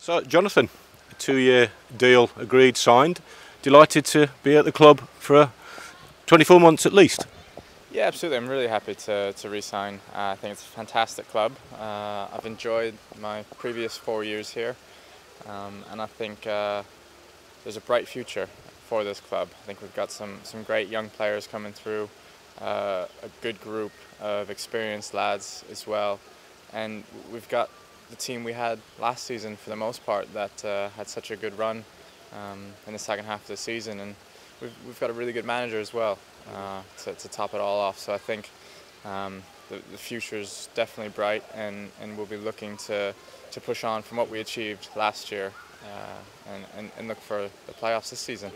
So, Jonathan, a 2-year deal agreed, signed. Delighted to be at the club for 24 months at least. Yeah, absolutely. I'm really happy to re-sign. I think it's a fantastic club. I've enjoyed my previous 4 years here, and I think there's a bright future for this club. I think we've got some great young players coming through, a good group of experienced lads as well, and we've got the team we had last season for the most part that had such a good run in the second half of the season, and we've got a really good manager as well to top it all off. So I think the future is definitely bright, and we'll be looking to push on from what we achieved last year and look for the playoffs this season.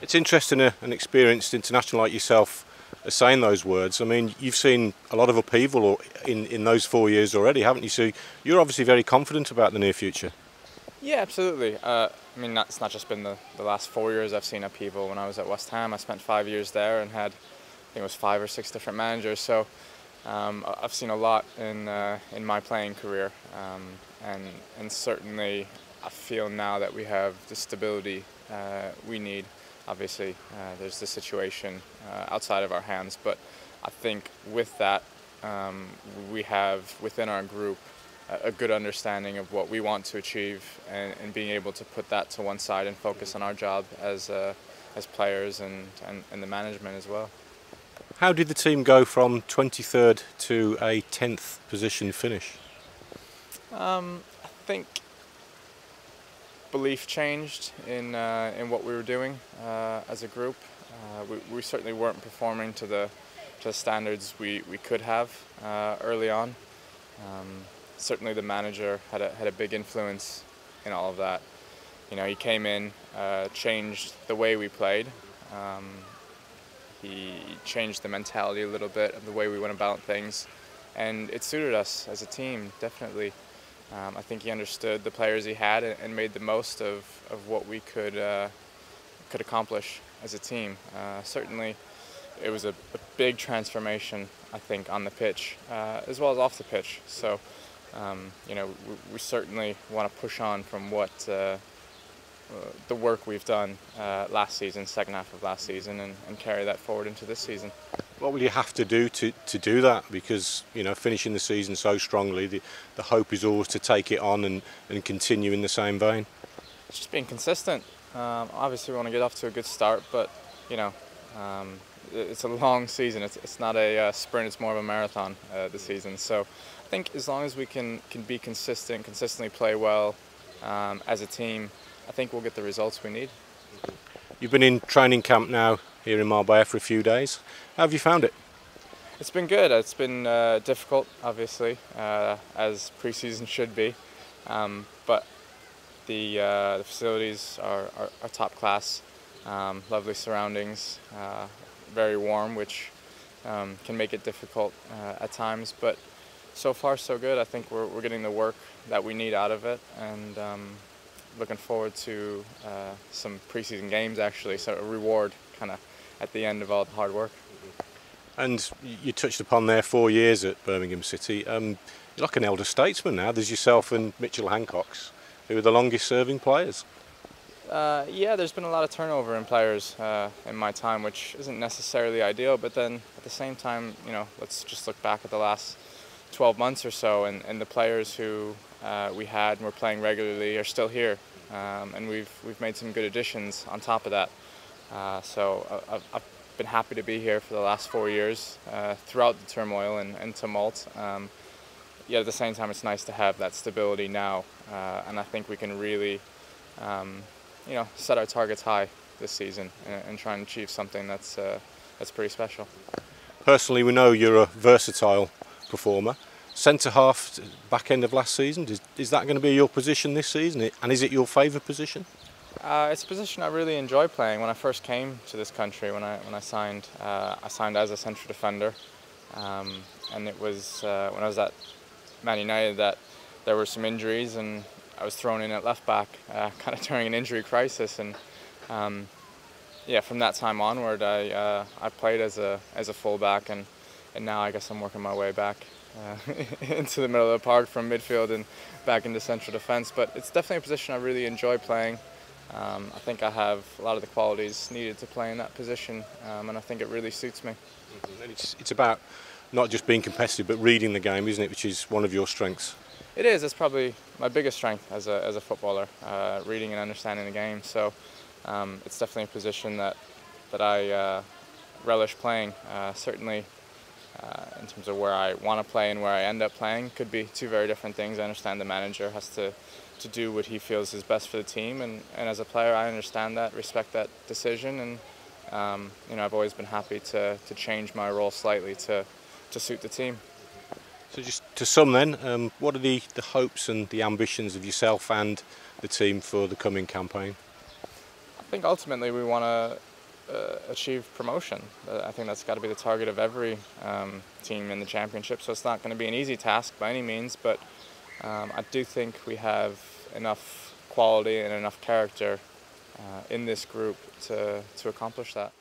It's interesting an experienced international like yourself saying those words. I mean, you've seen a lot of upheaval in those 4 years already, haven't you? So you're obviously very confident about the near future. Yeah, absolutely. I mean, it's not just been the last 4 years I've seen upheaval. When I was at West Ham, I spent 5 years there and had, I think it was 5 or 6 different managers. So I've seen a lot in my playing career, and certainly I feel now that we have the stability we need. Obviously, there's the situation outside of our hands, but I think with that, we have within our group a good understanding of what we want to achieve, and being able to put that to one side and focus on our job as players and the management as well. How did the team go from 23rd to a 10th position finish? I think belief changed in what we were doing as a group. We certainly weren't performing to the standards we could have early on. Certainly the manager had a big influence in all of that. You know, he came in, changed the way we played. He changed the mentality a little bit of the way we went about things, and it suited us as a team, definitely. I think he understood the players he had and made the most of what we could accomplish as a team. Certainly it was a big transformation, I think, on the pitch as well as off the pitch. So you know, we certainly want to push on from what the work we've done last season, second half of last season, and carry that forward into this season. What will you have to do to do that? Because, you know, finishing the season so strongly, the hope is always to take it on and continue in the same vein. It's just being consistent. Obviously we want to get off to a good start, but you know, it's a long season. It's not a sprint, it's more of a marathon this season. So I think as long as we can be consistent, consistently play well as a team, I think we'll get the results we need. You've been in training camp now here in Marbella for a few days. How have you found it? It's been good. It's been difficult, obviously, as preseason should be, but the facilities are top class, lovely surroundings, very warm, which can make it difficult at times, but so far so good. I think we're getting the work that we need out of it, and looking forward to some preseason games, actually, so a reward kind of at the end of all the hard work. And you touched upon there 4 years at Birmingham City. You're like an elder statesman now. There's yourself and Mitchell Hancock's, who are the longest serving players. Yeah, there's been a lot of turnover in players in my time, which isn't necessarily ideal, but then at the same time, you know, let's just look back at the last 12 months or so, and the players who we had and were playing regularly are still here, and we've made some good additions on top of that. So I've been happy to be here for the last 4 years throughout the turmoil and tumult. Yet at the same time, it's nice to have that stability now, and I think we can really, you know, set our targets high this season and try and achieve something that's pretty special. Personally, we know you're a versatile performer. Centre half, back end of last season, is that going to be your position this season? And is it your favourite position? It's a position I really enjoy playing. When I first came to this country, when I signed as a central defender, and it was when I was at Man United that there were some injuries, and I was thrown in at left back, kind of during an injury crisis, and yeah, from that time onward, I played as a fullback, and now I guess I'm working my way back into the middle of the park from midfield and back into central defence. But it's definitely a position I really enjoy playing. I think I have a lot of the qualities needed to play in that position, and I think it really suits me. And it's about not just being competitive, but reading the game, isn't it? Which is one of your strengths. It is. It's probably my biggest strength as a footballer, reading and understanding the game. So it's definitely a position that I relish playing. Certainly, in terms of where I want to play and where I end up playing, could be two very different things. I understand the manager has to do what he feels is best for the team, and as a player, I understand that, respect that decision, and I've always been happy to change my role slightly to suit the team. So just to sum then, what are the hopes and the ambitions of yourself and the team for the coming campaign? I think ultimately we want to achieve promotion. I think that's got to be the target of every team in the championship, so it's not going to be an easy task by any means, but I do think we have enough quality and enough character in this group to accomplish that.